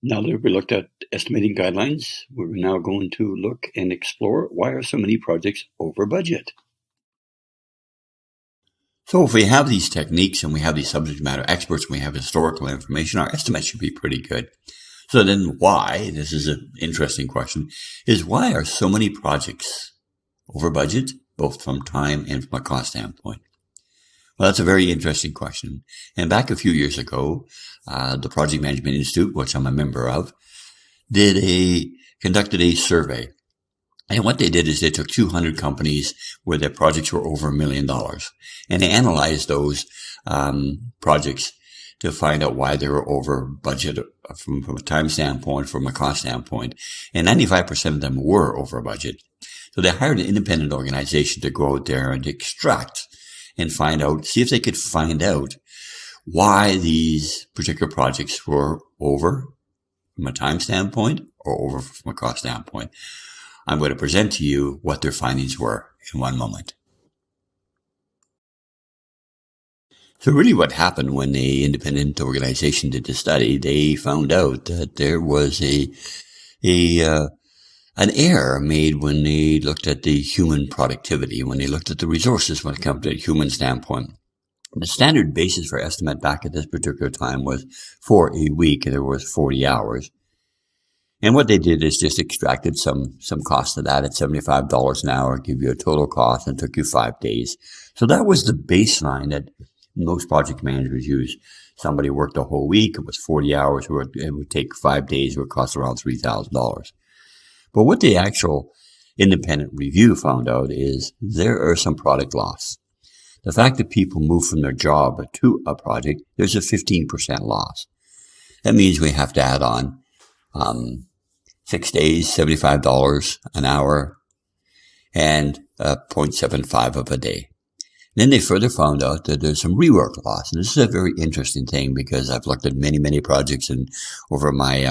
Now that we looked at estimating guidelines, we're now going to look and explore why are so many projects over budget. So if we have these techniques and we have these subject matter experts and we have historical information, our estimates should be pretty good. So then why, this is an interesting question, is why are so many projects over budget, both from time and from a cost standpoint? Well, that's a very interesting question. And back a few years ago, the Project Management Institute, which I'm a member of, conducted a survey. And what they did is they took 200 companies where their projects were over $1 million. And they analyzed those projects to find out why they were over budget from a time standpoint, from a cost standpoint. And 95% of them were over budget. So they hired an independent organization to go out there and extract and see if they could find out why these particular projects were over from a time standpoint or over from a cost standpoint. I'm going to present to you what their findings were in one moment. So really what happened when the independent organization did the study, they found out that there was an error made when they looked at the human productivity, when they looked at the resources when it comes to a human standpoint. The standard basis for estimate back at this particular time was for a week, and there was 40 hours. And what they did is just extracted some cost of that at $75 an hour, give you a total cost, and took you 5 days. So that was the baseline that most project managers use. Somebody worked a whole week, it was 40 hours, it would take 5 days, it would cost around $3,000. But what the actual independent review found out is there are some product loss. The fact that people move from their job to a project, there's a 15% loss. That means we have to add on 6 days, $75 an hour, and 0.75 of a day. Then they further found out that there's some rework loss. And this is a very interesting thing because I've looked at many, many projects over my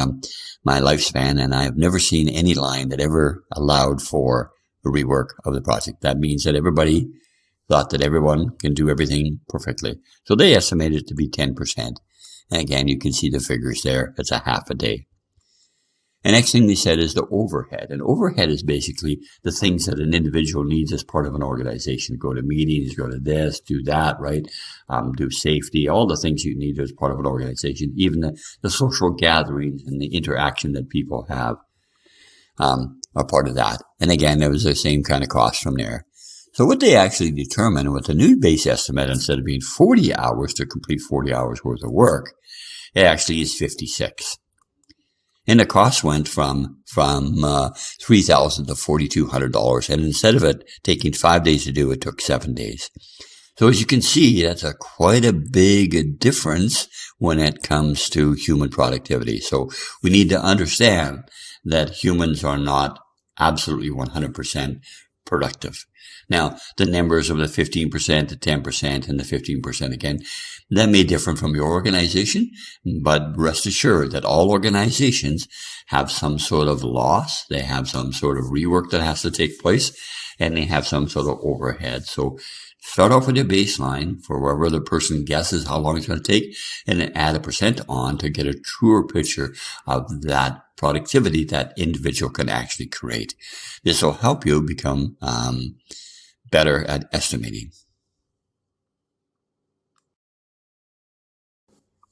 lifespan, and I've never seen any line that ever allowed for a rework of the project. That means that everybody thought that everyone can do everything perfectly. So they estimated it to be 10%. And again, you can see the figures there. It's a half a day. And next thing they said is the overhead. And overhead is basically the things that an individual needs as part of an organization. Go to meetings, go to this, do that, right? Do safety, all the things you need as part of an organization. Even the social gatherings and the interaction that people have are part of that. And again, there was the same kind of cost from there. So what they actually determined with the new base estimate, instead of being 40 hours to complete 40 hours worth of work, it actually is 56. And the cost went from $3,000 to $4,200. And instead of it taking 5 days to do, it took 7 days. So as you can see, that's quite a big difference when it comes to human productivity. So we need to understand that humans are not absolutely 100% productive. Now, the numbers of the 15%, the 10%, and the 15% again, that may differ from your organization, but rest assured that all organizations have some sort of loss, they have some sort of rework that has to take place, and they have some sort of overhead. So start off with your baseline for wherever the person guesses how long it's going to take, and then add a percent on to get a truer picture of that productivity that individual can actually create. This will help you become better at estimating.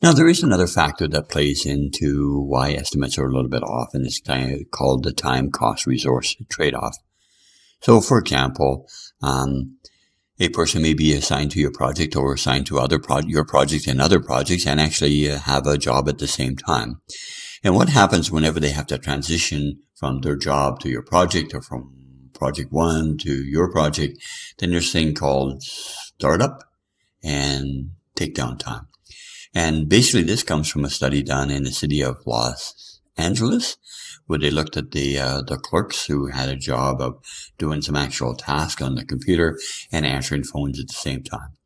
Now, there is another factor that plays into why estimates are a little bit off, and it's called the time-cost-resource trade-off. So, for example, a person may be assigned to your project or assigned to your project and other projects and actually have a job at the same time. And what happens whenever they have to transition from their job to your project or from project one to your project, then there's a thing called startup and takedown time. And basically this comes from a study done in the city of Los Angeles, where they looked at the clerks who had a job of doing some actual task on the computer and answering phones at the same time.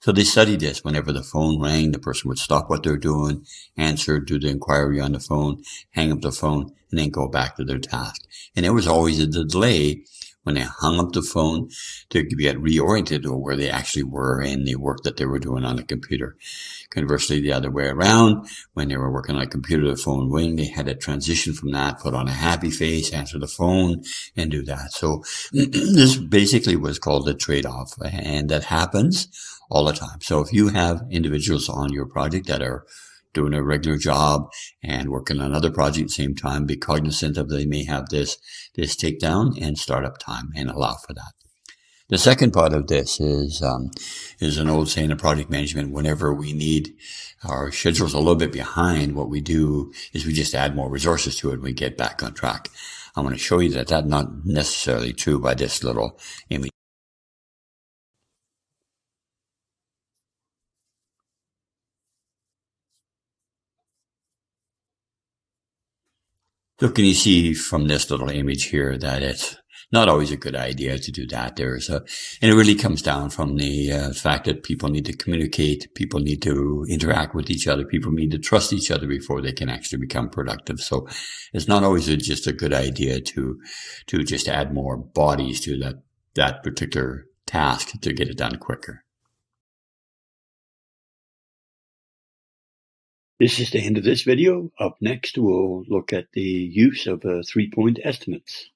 So they studied this. Whenever the phone rang, the person would stop what they're doing, answer, do the inquiry on the phone, hang up the phone, and then go back to their task. And there was always a delay when they hung up the phone to get reoriented to where they actually were in the work that they were doing on the computer. Conversely, the other way around, when they were working on a computer, the phone rang, they had to transition from that, put on a happy face, answer the phone, and do that. So this basically was called a trade-off, and that happens all the time. So if you have individuals on your project that are doing a regular job and working on another project at the same time, be cognizant of they may have this takedown and startup time and allow for that. The second part of this is an old saying in project management. Whenever we need our schedules a little bit behind, what we do is we just add more resources to it and we get back on track. I'm going to show you that that's not necessarily true by this little image. So can you see from this little image here that it's not always a good idea to do that? And it really comes down from the fact that people need to communicate, people need to interact with each other, people need to trust each other before they can actually become productive. So it's not always just a good idea to just add more bodies to that particular task to get it done quicker. This is the end of this video. Up next, we'll look at the use of 3-point estimates.